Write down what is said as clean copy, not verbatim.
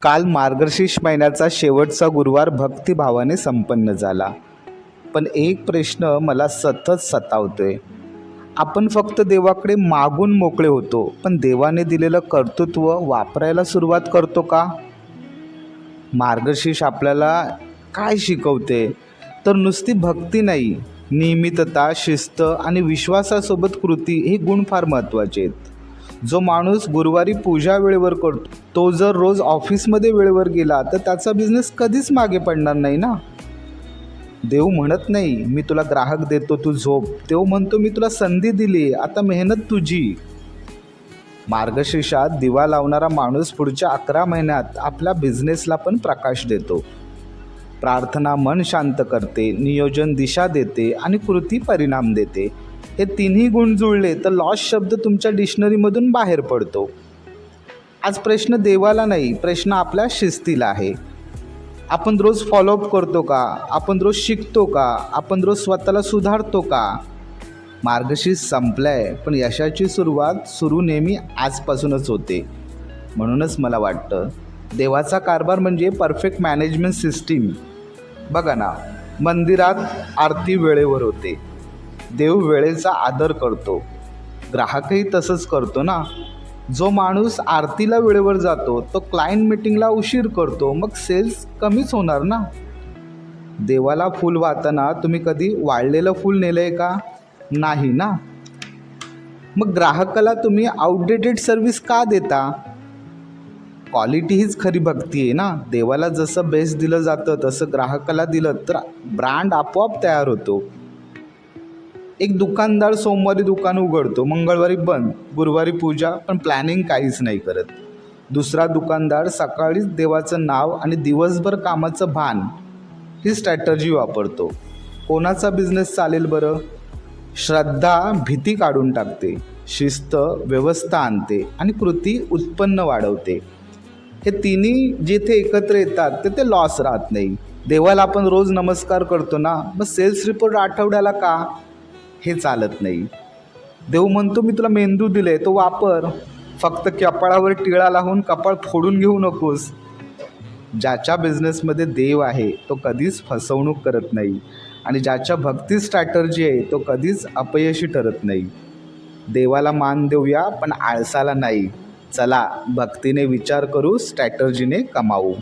काल मार्गशीर्ष महिन्याचा शेवटचा गुरुवार भक्तिभावाने संपन्न झाला. पण एक प्रश्न मला सतत सतावतोय. आपण फक्त देवाकडे मागून मोकळे होतो, पण देवाने दिलेलं कर्तृत्व वापरायला सुरुवात करतो का? मार्गशीर्ष आपल्याला काय शिकवते तर नुसती भक्ती नाही, नियमितता, शिस्त आणि विश्वासासोबत कृती हे गुण फार महत्त्वाचे आहेत. जो माणूस गुरुवारी पूजा वेळेवर करतो, तो जर रोज ऑफिसमध्ये वेळेवर गेला तर त्याचा बिझनेस कधीच मागे पडणार नाही ना. देव म्हणत नाही मी तुला ग्राहक देतो तू झोप, देव म्हणतो मी तुला संधी दिली, आता मेहनत तुझी. मार्गशीर्षात दिवा लावणारा माणूस पुढच्या 11 महिन्यात आपल्या बिझनेसला पण प्रकाश देतो. प्रार्थना मन शांत करते, नियोजन दिशा देते आणि कृती परिणाम देते. हे तिन्ही गुण जुळले तर लॉस शब्द तुमच्या डिक्शनरीमधून बाहेर पडतो. आज प्रश्न देवाला नाही, प्रश्न आपल्या शिस्तीला आहे. आपण रोज फॉलोअप करतो का? आपण रोज शिकतो का? आपण रोज स्वतःला सुधारतो का? मार्गशीर्ष संपलाय, पण यशाची सुरू नेहमी आजपासूनच होते. म्हणूनच मला वाटतं देवाचा कारभार म्हणजे परफेक्ट मॅनेजमेंट सिस्टीम. बघा ना, मंदिरात आरती वेळेवर होते, देव वेळेचा आदर करतो, ग्राहकही तसंच करतो ना. जो माणूस आरतीला वेळेवर जातो तो क्लायंट मीटिंगला उशीर करतो, मग सेल्स कमीच होणार ना. देवाला फूल वाहताना तुम्ही कधी वाळलेलं फूल नेलंय का? नाही ना. मग ग्राहकाला तुम्ही आउटडेटेड सर्व्हिस का देता? क्वालिटी हीच खरी भक्ती आहे ना. देवाला जसं बेस्ट दिलं जातं तसं ग्राहकाला दिलं तर ब्रँड आपोआप तयार होतो. एक दुकानदार सोमवारी दुकान उघडतो, मंगळवारी बंद, गुरुवारी पूजा, पण प्लॅनिंग काहीच नाही करत. दुसरा दुकानदार सकाळीच देवाचं नाव आणि दिवसभर कामाचं भान ही स्ट्रॅटर्जी वापरतो. कोणाचा बिझनेस चालेल बरं? श्रद्धा भीती काढून टाकते, शिस्त व्यवस्था आणते आणि कृती उत्पन्न वाढवते. हे तिन्ही जिथे एकत्र येतात तिथे लॉस राहत नाही. देवाला आपण रोज नमस्कार करतो ना, मग सेल्स रिपोर्ट आठवड्याला का? हे चालत नाही. देव म्हणतो मी तुला मेंदू दिले, तो वापर. फक्त कपाळावर टिळा लावून कपाळ फोडून घेऊ नकोस. ज्याच्या बिझनेसमध्ये देव आहे तो कधीच फसवणूक करत नाही आणि ज्याच्या भक्ती स्ट्रॅटर्जी आहे तो कधीच अपयशी ठरत नाही. देवाला मान देऊया पण आळसाला नाही. चला भक्तीने विचार करू, स्ट्रॅटर्जीने कमावू.